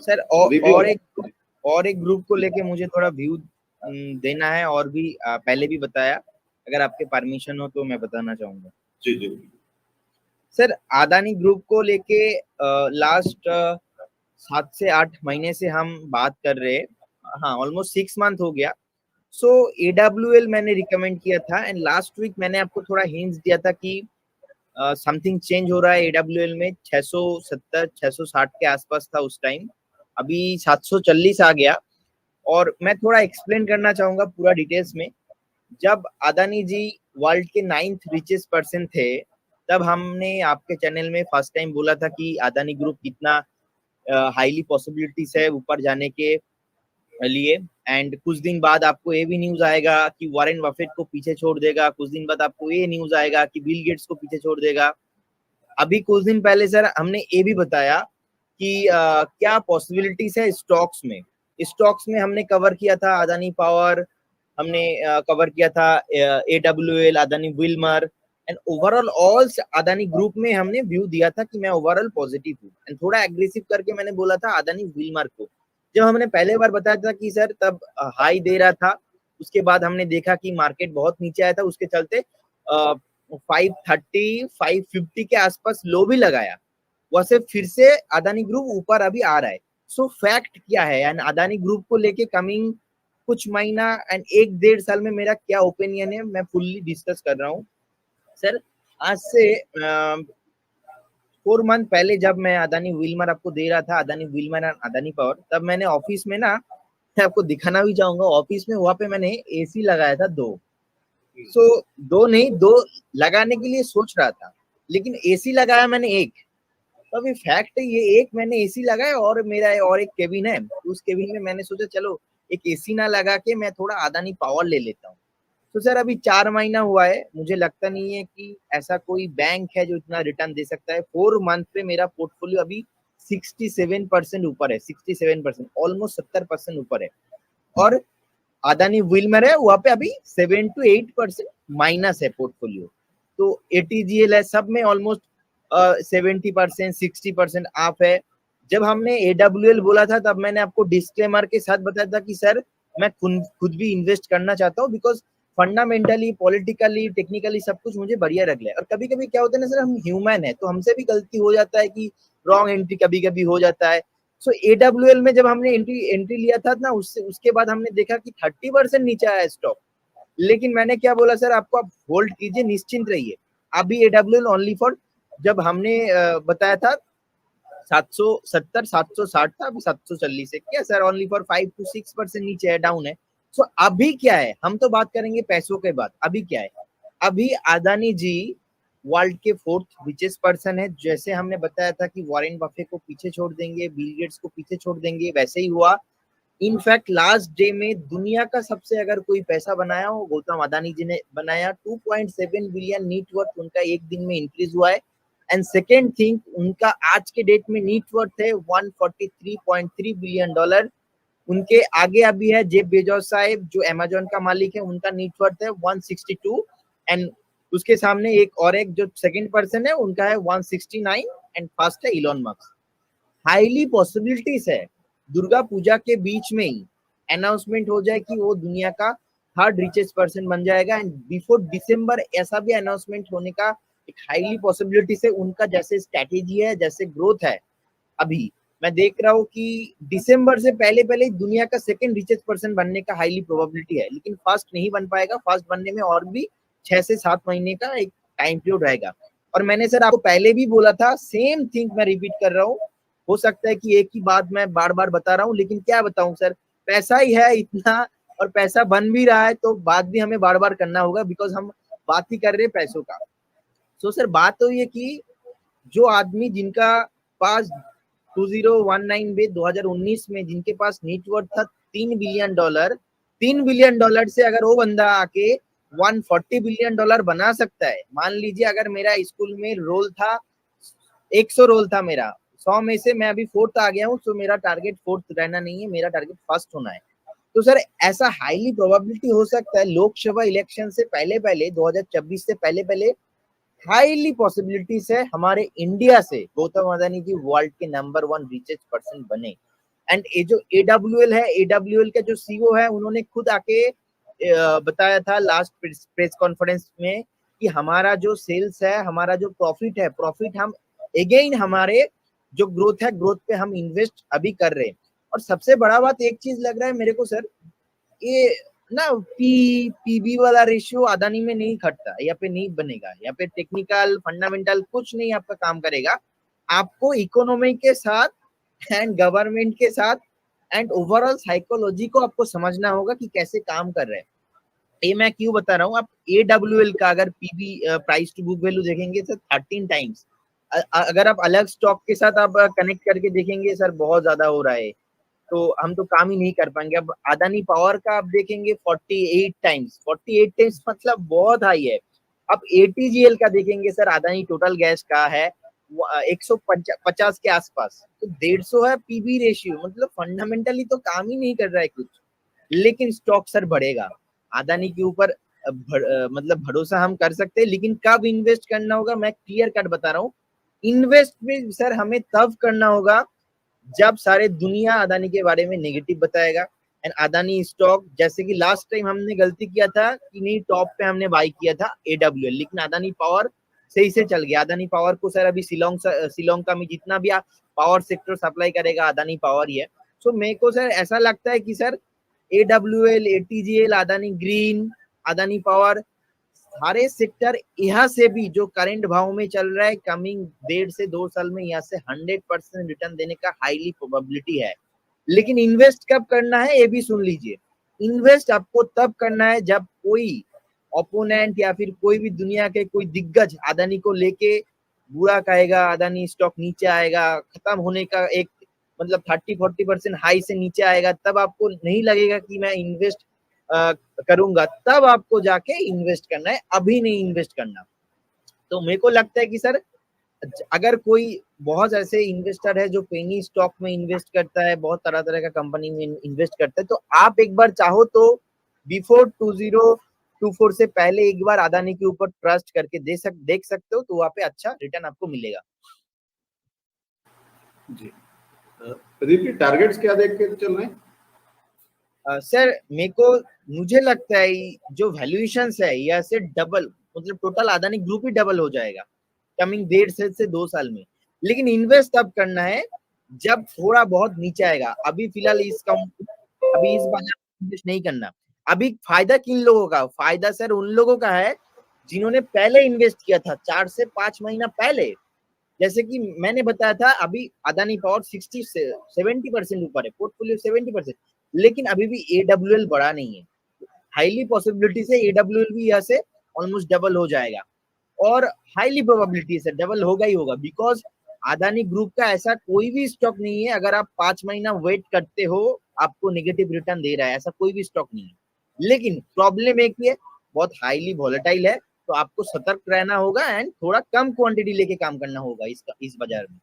Sir और एक group को लेके मुझे थोड़ा व्यू देना है, और भी पहले भी बताया, अगर आपके परमिशन हो तो मैं बताना चाहूंगा। जी जी सर, अदानी ग्रुप को लेके लास्ट 7 से 8 महीने से हम बात कर रहे हैं। हाँ, ऑलमोस्ट 6 मंथ हो गया। सो AWL मैंने रिकमेंड किया था, एंड लास्ट वीक मैंने आपको थोड़ा हिंट्स दिया था कि समथिंग चेंज हो रहा है AWL में। 670 660 के आसपास था उस टाइम, अभी 740 आ गया। और मैं थोड़ा एक्सप्लेन करना चाहूंगा पूरा डिटेल्स में। जब अदानी जी वर्ल्ड के 9th रिचेस्ट पर्सन थे, तब हमने आपके चैनल में फर्स्ट टाइम बोला था कि अदानी ग्रुप कितना हाईली पॉसिबिलिटीज है ऊपर जाने के लिए। एंड कुछ दिन बाद आपको ये भी न्यूज आएगा कि वॉरेन बफेट को पीछे छोड़ देगा, कुछ दिन बाद आपको ये न्यूज आएगा कि बिल गेट्स को पीछे छोड़ देगा। अभी कुछ दिन पहले सर हमने ये भी बताया कि क्या पॉसिबिलिटीज है स्टॉक्स में। स्टॉक्स में हमने कवर किया था अदानी पावर, हमने कवर किया था AWL, Adani Wilmer, and overall all Adani group में हमने व्यू दिया था कि मैं ओवरऑल पॉजिटिव हूँ। एंड थोड़ा एग्रेसिव करके मैंने बोला था अदानी विल्मर को। जब हमने पहले बार बताया था कि सर तब हाई दे रहा था, उसके बाद हमने देखा कि मार्केट बहुत नीचे आया था, उसके चलते 530 550 के आसपास लो भी लगाया। वैसे फिर से अदानी ग्रुप ऊपर अभी आ रहा है। सो फैक्ट क्या है, एंड अदानी ग्रुप को लेके कमिंग कुछ महीना एंड 1-1.5 साल में मेरा क्या ओपिनियन है, मैं फुल्ली डिस्कस कर रहा हूँ। सर, आज से 4 मंथ पहले जब मैं अदानी विल्मर आपको दे रहा था, Adani Wilmer and Adani power, तब मैंने ऑफिस में ना, मैं आपको दिखाना भी चाहूंगा, ऑफिस में वहां पे मैंने AC लगाया था 2। सो 2 नहीं, 2 लगाने के लिए सोच रहा था, लेकिन AC लगाया मैंने 1। तो अभी फैक्ट है, ये एक मैंने AC लगाया और मेरा और एक केबिन है, उस केबिन में मैंने सोचा चलो एक AC ना लगा के मैं थोड़ा अदानी पावर ले लेता हूँ। तो सर अभी 4 महीना हुआ है, मुझे लगता नहीं है कि ऐसा कोई बैंक है जो इतना रिटर्न दे सकता है। 4 मंथ पे मेरा पोर्टफोलियो अभी 67% ऊपर है, 67%, ऑलमोस्ट 70% ऊपर है। और अदानी विल्मर है, वहां पे अभी 7 to 8% माइनस है पोर्टफोलियो। तो ATGL है, सब में ऑलमोस्ट 70% 60% ऑफ है। जब हमने AWL बोला था, तब मैंने आपको डिस्क्लेमर के साथ बताया था कि सर मैं खुद भी इन्वेस्ट करना चाहता हूँ, बिकॉज फंडामेंटली, पॉलिटिकली, टेक्निकली सब कुछ मुझे बढ़िया लग रहा है। और कभी कभी क्या होता है ना सर, हम ह्यूमन है तो हमसे भी गलती हो जाता है कि रॉन्ग एंट्री कभी कभी हो जाता है। सो AWL में जब हमने एंट्री लिया था ना, उसके बाद हमने देखा कि 30% नीचे आया स्टॉक। लेकिन मैंने क्या बोला, सर आपको आप होल्ड कीजिए, निश्चिंत रहिए। अभी AWL ओनली फॉर, जब हमने बताया था 770 760 था, अभी 740 है। क्या सर, ओनली फॉर 5 to 6% नीचे है, डाउन है। सो अभी क्या है, हम तो बात करेंगे पैसों के बाद। अभी क्या है, अभी अदानी जी वर्ल्ड के 4th रिचेस्ट पर्सन है। जैसे हमने बताया था कि वॉरेन बफे को पीछे छोड़ देंगे, बिल गेट्स को पीछे छोड़ देंगे, वैसे ही हुआ। इनफैक्ट लास्ट डे में दुनिया का सबसे अगर कोई पैसा बनाया हो, गौतम अदानी जी ने बनाया। 2.7 बिलियन नीट वर्थ उनका एक दिन में इंक्रीज हुआ है। एंड सेकेंड थिंग, उनका आज के डेट में नीट वर्थ है 143.3 बिलियन डॉलर। उनके आगे अभी है जेफ बेजोस साहब, जो अमेजोन का मालिक है, उनका नीट वर्थ है 162। एंड उसके सामने एक जो सेकंड पर्सन है, उनका है 169। एंड फर्स्ट है इलॉन मस्क। हाईली पॉसिबिलिटीज है दुर्गा पूजा के बीच में ही अनाउंसमेंट हो जाए कि वो दुनिया का 3rd रिचेस्ट पर्सन बन जाएगा। एंड बिफोर दिसंबर ऐसा भी अनाउंसमेंट होने का एक हाईली पॉसिबिलिटी है। उनका जैसे स्ट्रेटेजी है, जैसे ग्रोथ है, अभी मैं देख रहा हूँ कि दिसंबर से पहले पहले दुनिया का 2nd रिचेस्ट पर्सन बनने का हाईली प्रोबेबिलिटी है। लेकिन फर्स्ट नहीं बन पाएगा, फर्स्ट बनने में और भी 6 से 7 महीने का एक टाइम पीरियड रहेगा। और मैंने सर आपको पहले भी बोला था, सेम थिंग मैं रिपीट कर रहा हूँ। हो सकता है कि एक ही बात मैं बार बार बता रहा हूँ, लेकिन क्या बताऊं सर, पैसा ही है इतना, और पैसा बन भी रहा है, तो बात भी हमें बार बार करना होगा, बिकॉज हम बात ही कर रहे हैं पैसों का। सो सर बात तो ये कि जो आदमी जिनका पास 2019 में 2019 में जिनके पास नेटवर्थ था $3 बिलियन, $3 बिलियन से अगर वो बंदा आके $140 बिलियन बना सकता है। मान लीजिए अगर मेरा स्कूल में रोल था 100 रोल था मेरा, 100 में से मैं अभी 4th आ गया हूँ, तो मेरा टारगेट 4th रहना नहीं है, मेरा टारगेट फर्स्ट होना है। तो सर ऐसा हाईली प्रोबेबिलिटी हो सकता है लोकसभा इलेक्शन से पहले पहले, 2024 से पहले पहले, हाईली पॉसिबिलिटीज है हमारे इंडिया से गौतम अदानी जी वर्ल्ड के नंबर 1 रिचेस्ट पर्सन बने। एंड ये जो AWL है, AWL का जो CEO है, उन्होंने खुद आके बताया था लास्ट प्रेस कॉन्फ्रेंस में कि हमारा जो सेल्स है, हमारा जो प्रॉफिट है, प्रॉफिट हम अगेन हमारे जो ग्रोथ है, ग्रोथ पे हम इन्वेस्ट अभी कर रहे हैं। और सबसे बड़ा बात एक चीज लग रहा है मेरे को सर, ये ना पीबी वाला रेशियो अदानी में नहीं खटता, यहाँ पे नहीं बनेगा, यहाँ पे टेक्निकल फंडामेंटल कुछ नहीं आपका काम करेगा। आपको इकोनॉमी के साथ एंड गवर्नमेंट के साथ एंड ओवरऑल साइकोलॉजी को आपको समझना होगा कि कैसे काम कर रहे हैं। ये मैं क्यों बता रहा हूँ, आप AWL का अगर PB price to book value देखेंगे सर 13 टाइम्स, अगर आप अलग स्टॉक के साथ आप कनेक्ट करके देखेंगे सर बहुत ज्यादा हो रहा है, तो हम तो काम ही नहीं कर पाएंगे। अब अदानी पावर का आप देखेंगे 48 टाइम्स, 48 टाइम्स मतलब बहुत हाई है। अब ATGL का देखेंगे सर, अदानी टोटल गैस का है 150 के आसपास, तो 150 है पीबी रेशियो, मतलब फंडामेंटली तो काम ही नहीं कर रहा है कुछ। लेकिन स्टॉक सर बढ़ेगा, अदानी के ऊपर मतलब भरोसा हम कर सकते हैं, लेकिन कब इन्वेस्ट करना होगा मैं क्लियर कट बता रहा हूँ। इन्वेस्ट में सर हमें तब करना होगा जब सारे दुनिया अदानी के बारे में नेगेटिव बताएगा। एंड अदानी स्टॉक, जैसे कि लास्ट टाइम हमने गलती किया था कि नहीं, टॉप पे हमने बाई किया था AWL, लेकिन अदानी पावर सही से चल गया। अदानी पावर को सर अभी श्रीलंका में जितना भी पावर सेक्टर सप्लाई करेगा अदानी पावर ही है। सो मेरे को सर ऐसा लगता है कि sir AWL, ATGL, Adani green, Adani power, सारे सेक्टर यहाँ से भी जो करंट भाव में चल रहा है, कमिंग 1.5 से 2 साल में यहाँ से 100% रिटर्न देने का हाईली प्रोबेबिलिटी है। लेकिन इन्वेस्ट कब करना है ये भी सुन लीजिए। इन्वेस्ट आपको तब करना है जब कोई ओपोनेंट या फिर कोई भी दुनिया के कोई दिग्गज अदानी को लेके बुरा कहेगा, अदानी स्टॉक नीचे आएगा, खत्म होने का एक मतलब 30-40% हाई से नीचे आएगा, तब आपको नहीं लगेगा कि मैं इन्वेस्ट करूंगा, तब आपको जाके इन्वेस्ट करना है, अभी नहीं इन्वेस्ट करना। तो मेरे को लगता है कि सर अगर कोई बहुत ऐसे इन्वेस्टर है जो पेनी स्टॉक में इन्वेस्ट करता है, बहुत तरह तरह का कंपनी में इन्वेस्ट करता है, तो आप एक बार चाहो तो बिफोर 2024 से पहले एक बार अदानी के ऊपर ट्रस्ट करके देख सकते हो, तो वहाँ पे अच्छा रिटर्न आपको मिलेगा। जी प्रदीप जी, टारगेट्स क्या देख के चल रहे हैं? सर मुझे लगता है जो वैल्यूएशन है यहाँ से डबल, मतलब टोटल अदानी ग्रुप ही डबल हो जाएगा कमिंग 1.5 से 2 साल में। लेकिन इन्वेस्ट तब करना है जब थोड़ा बहुत नीचे आएगा। अभी फिलहाल इस बाजार में इन्वेस्ट नहीं करना। अभी फायदा किन लोगों का? फायदा सर उन लोगों का है जिन्होंने पहले इन्वेस्ट किया था 4 से 5 महीना पहले। जैसे कि मैंने बताया था, अभी अदानी पावर 60 से 70% ऊपर है, पोर्टफोलियो 70%, लेकिन अभी भी AWL बढ़ा नहीं है। हाईली पॉसिबिलिटी से AWL भी यहाँ से ऑलमोस्ट डबल हो जाएगा, और हाईली प्रोबेबिलिटी से डबल होगा ही होगा, बिकॉज अदानी ग्रुप का ऐसा कोई भी स्टॉक नहीं है अगर आप 5 महीना वेट करते हो आपको नेगेटिव रिटर्न दे रहा है, ऐसा कोई भी स्टॉक नहीं है। लेकिन प्रॉब्लम एक ही है, बहुत हाईली वॉलेटाइल है, तो आपको सतर्क रहना होगा एंड थोड़ा कम क्वांटिटी लेके काम करना होगा इस बाजार में।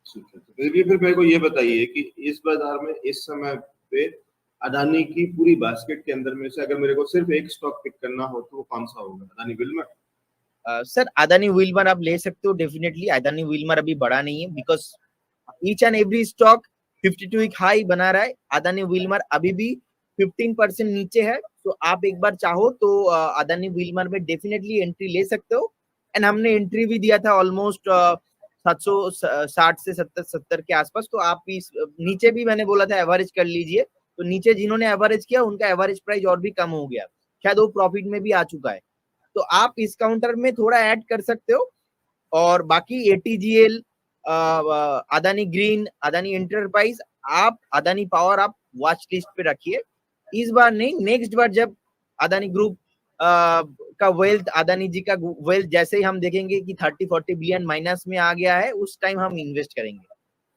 ठीक है, तो फिर मेरे को ये बताइए कि इस बाजार में इस समय पे अदानी की पूरी बास्केट के अंदर में से अगर मेरे को सिर्फ एक स्टॉक पिक करना हो तो वो कौन सा होगा? Adani Wilmer? Sir Adani Wilmer आप ले सकते हो डेफिनेटली। अदानी विल्मर अभी बढ़ा नहीं है, because each and every stock 52 week high बना रहा है। अदानी विल्मर अभी भी 15% नीचे है, तो आप एक बार चाहो तो अदानी विल्मर में डेफिनेटली एंट्री ले सकते हो। एंड हमने एंट्री भी दिया था ऑलमोस्ट 760 से 70 के आसपास, तो आप इस नीचे भी मैंने बोला था एवरेज कर लीजिए, तो नीचे जिन्होंने एवरेज किया उनका एवरेज प्राइस और भी कम हो गया, शायद वो प्रॉफिट में भी आ चुका है, तो आप इस काउंटर में थोड़ा ऐड कर सकते हो। और बाकी ATGL, Adani green, Adani enterprise, आप अदानी पावर आप वॉच लिस्ट पे रखिए। इस बार नहीं, नेक्स्ट बार जब अदानी ग्रुप का वेल्थ, अदानी जी का वेल्थ जैसे ही हम देखेंगे कि 30-40 बिलियन माइनस में आ गया है, उस टाइम हम इन्वेस्ट करेंगे।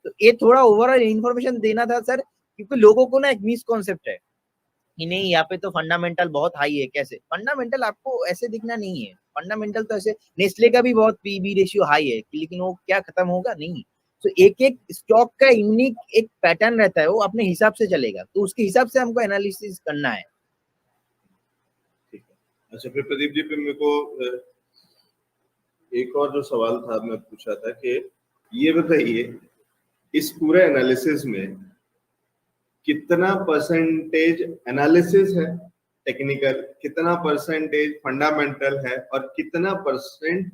तो ये थोड़ा ओवरऑल इन्फॉर्मेशन देना था सर, क्योंकि लोगों को ना एक मिसकॉन्सेप्ट है कि नहीं यहाँ पे तो फंडामेंटल बहुत हाई है। कैसे फंडामेंटल? आपको ऐसे दिखना नहीं है। फंडामेंटल तो ऐसे नेस्ले का भी बहुत पीबी रेशियो हाई है, लेकिन वो क्या खत्म होगा? नहीं। तो एक एक स्टॉक का यूनिक एक पैटर्न रहता है, वो अपने हिसाब से चलेगा, तो उसके हिसाब से हमको एनालिसिस करना है। ठीक है, अच्छा फिर प्रदीप जी, फिर मेरे को एक और जो सवाल था मैं पूछा था कि ये बताइए, इस पूरे एनालिसिस में कितना परसेंटेज एनालिसिस है टेक्निकल, कितना परसेंटेज फंडामेंटल है, और कितना परसेंट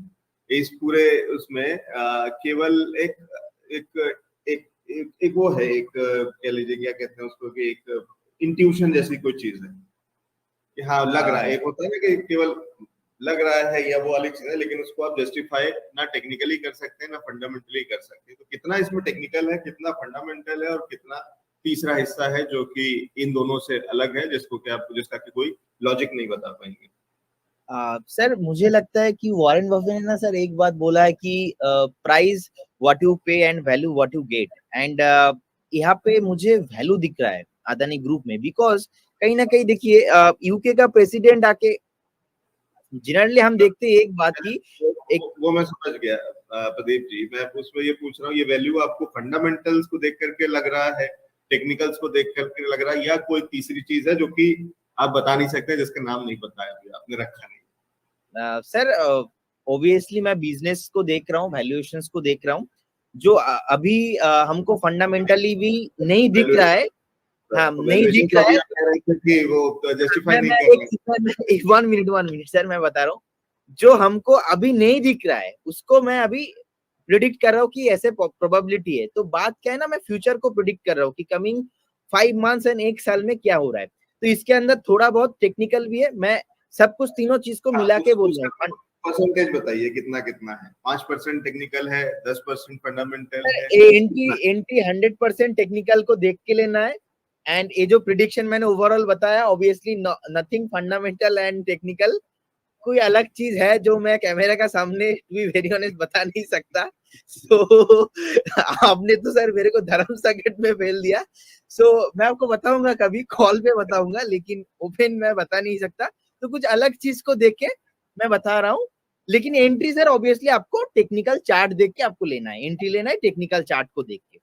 इस पूरे उसमें केवल एक एक एक एक वो है, एक कह लीजिए क्या कहते हैं उसको, कि एक इंट्यूशन जैसी कोई चीज है कि हाँ लग रहा है। एक होता है ना कि केवल लग रहा है या वो वाली चीज है, लेकिन उसको आप जस्टिफाई ना टेक्निकली कर सकते हैं ना फंडामेंटली कर सकते हैं। तो कितना इसमें टेक्निकल है, कितना फंडामेंटल है, और कितना तीसरा हिस्सा है जो कि इन दोनों से अलग है, जिसको कि आप जिसका कि कोई लॉजिक नहीं बता पाएंगे। सर मुझे लगता है कि वॉरेन बफे ने ना सर एक बात बोला है कि प्राइस व्हाट यू पे and value what you get, and यहाँ पे मुझे वैल्यू दिख रहा है अदानी ग्रुप में, बिकॉज कहीं ना कहीं देखिए यूके का प्रेसिडेंट आके, जनरली हम देखते हैं एक बात की वो मैं समझ गया प्रदीप जी, मैं उसमें ये पूछ रहा हूँ, ये वैल्यू आपको फंडामेंटल्स को देख करके लग रहा है, टेक्निकल्स को देख करके लग रहा है, या कोई तीसरी चीज है जो कि आप बता नहीं सकते, जिसका नाम नहीं बताया अभी आपने, रखा नहीं? सर ऑब्वियसली मैं बिजनेस को देख रहा हूँ, वैल्यूएशंस को देख रहा हूँ, जो अभी हमको फंडामेंटली भी नहीं दिख रहा है। हाँ, नहीं दिख रहा है। कि वो जस्टिफाई नहीं कर रहे। वन मिनट सर, मैं बता रहा हूँ, जो हमको अभी नहीं दिख रहा है उसको मैं अभी प्रिडिक्ट कर रहा हूँ कि ऐसे प्रोबेबिलिटी है। तो बात क्या है ना, मैं फ्यूचर को प्रिडिक्ट कर रहा हूँ कि कमिंग 5 मंथ्स एंड 1 साल में क्या हो रहा है। तो इसके अंदर थोड़ा बहुत टेक्निकल भी है, मैं सब कुछ तीनों चीज को मिला के बोल रहा हूँ। परसेंटेज बताइए कितना कितना है? 5% टेक्निकल है, 10% फंडामेंटल है, एंटी 100% टेक्निकल को देख के लेना है, एंड ये जो प्रिडिक्शन मैंने ओवरऑल बताया, obviously nothing fundamental and technical, कोई अलग चीज है जो मैं कैमरा का सामने भी वेरी ऑनेस्ट बता नहीं सकता। सो आपने तो सर मेरे को धर्म संकट में फेल दिया। सो मैं आपको बताऊंगा, कभी कॉल पे बताऊंगा, लेकिन ओपन मैं बता नहीं सकता। तो कुछ अलग चीज को देख के मैं बता रहा हूँ, लेकिन एंट्री सर ऑब्वियसली आपको टेक्निकल चार्ट देख के आपको लेना है, एंट्री लेना है टेक्निकल चार्ट को देख के,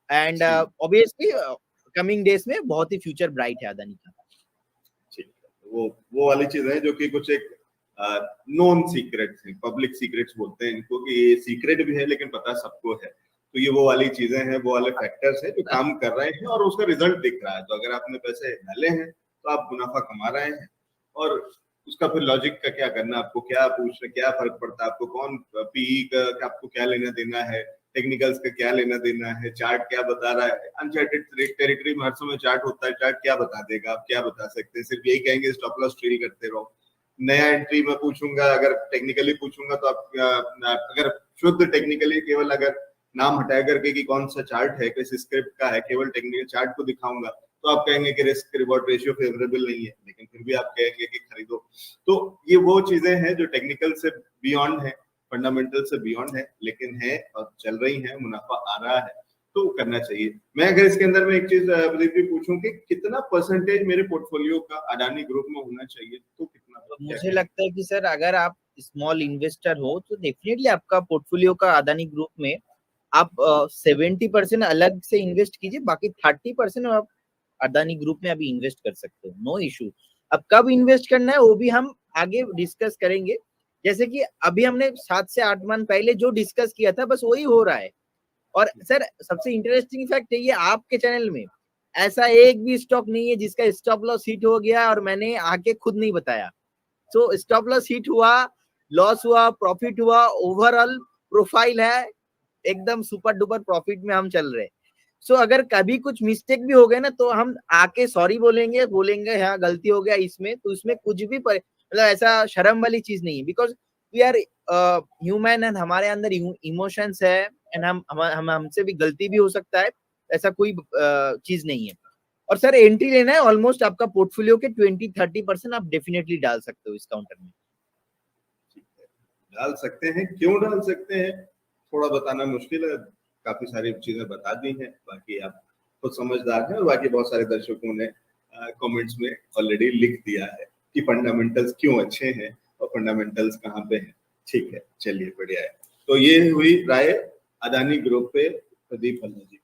एंड ऑब्वियसली कमिंग डेज में बहुत ही फ्यूचर ब्राइट है अदानी का। ठीक है, वो वाली चीज है जो कि कुछ एक नॉन सीक्रेट्स है, पब्लिक सीक्रेट्स बोलते हैं इनको, कि ये सीक्रेट भी है लेकिन पता सबको है। तो ये वो वाली चीजें हैं, वो वाले फैक्टर्स हैं जो काम कर रहे हैं और उसका रिजल्ट दिख रहा है। तो अगर आपने पैसे डाले हैं तो आप मुनाफा कमा रहे हैं, और उसका फिर लॉजिक का क्या करना, आपको क्या पूछना, क्या फर्क पड़ता है, आपको कौन पीई का आपको क्या लेना देना है, टेक्निकल्स का क्या लेना देना है, चार्ट क्या बता रहा है। अनचार्टेड टेरिटरी में हर समय चार्ट होता है, चार्ट क्या बता देगा, आप क्या बता सकते हैं? सिर्फ यही कहेंगे स्टॉप लॉस ट्रेड करते रहो। नया एंट्री में पूछूंगा, अगर टेक्निकली पूछूंगा तो आप अगर शुद्ध टेक्निकली केवल अगर नाम हटा करके कि कौन सा चार्ट है, किस स्क्रिप्ट का है, केवल टेक्निकल चार्ट को दिखाऊंगा, तो आप कहेंगे कि रिस्क रिवॉर्ड रेशियो फेवरेबल नहीं है, लेकिन फिर भी आप कहेंगे कि खरीदो। तो ये वो चीजें हैं जो टेक्निकल से बियॉन्ड है, फंडामेंटल से बियॉन्ड है, लेकिन है और चल रही है, मुनाफा आ रहा है, तो करना चाहिए। मैं अगर इसके अंदर में एक चीज प्रदीप जी पूछूं कि कितना परसेंटेज मेरे पोर्टफोलियो का अडानी ग्रुप में होना चाहिए, तो कितना? तो मुझे लगता है कि सर अगर आप स्मॉल इन्वेस्टर हो तो डेफिनेटली आपका पोर्टफोलियो का अदानी ग्रुप में आप 70% अलग से इन्वेस्ट कीजिए, बाकी 30% आप अदानी ग्रुप में अभी इन्वेस्ट कर सकते हो, नो इशू। अब कब इन्वेस्ट करना है वो भी हम आगे डिस्कस करेंगे। जैसे कि अभी हमने 7 से 8 मंथ पहले जो डिस्कस किया था बस वही हो रहा है। और सर सबसे इंटरेस्टिंग फैक्ट है, ये आपके चैनल में ऐसा एक भी स्टॉक नहीं है जिसका स्टॉप लॉस हिट हो गया और मैंने आके खुद नहीं बताया। सो स्टॉप लॉस हिट हुआ, लॉस हुआ, प्रॉफिट हुआ, ओवरऑल प्रोफाइल है एकदम सुपर डुपर प्रॉफिट में हम चल रहे। सो अगर कभी कुछ मिस्टेक भी हो गए ना तो हम आके सॉरी बोलेंगे हाँ गलती हो गया इसमें, तो इसमें कुछ भी मतलब ऐसा शर्म वाली चीज नहीं है, because we are human and हमारे अंदर इमोशंस है, एंड हमसे भी गलती भी हो सकता है, ऐसा कोई चीज नहीं है। और सर एंट्री लेना है, ऑलमोस्ट आपका पोर्टफोलियो के 20-30% आप डेफिनेटली डाल सकते हो इस काउंटर में। डाल सकते हैं, क्यों डाल सकते हैं थोड़ा बताना मुश्किल है, काफी सारी चीजें बता दी हैं, बाकी आप खुद समझदार हैं, और बाकी बहुत सारे दर्शकों ने कमेंट्स में ऑलरेडी लिख दिया है कि फंडामेंटल्स क्यों अच्छे हैं और फंडामेंटल्स कहाँ पे हैं। ठीक है, चलिए बढ़िया है। तो ये हुई राय अदानी ग्रुप पे प्रदीप जी।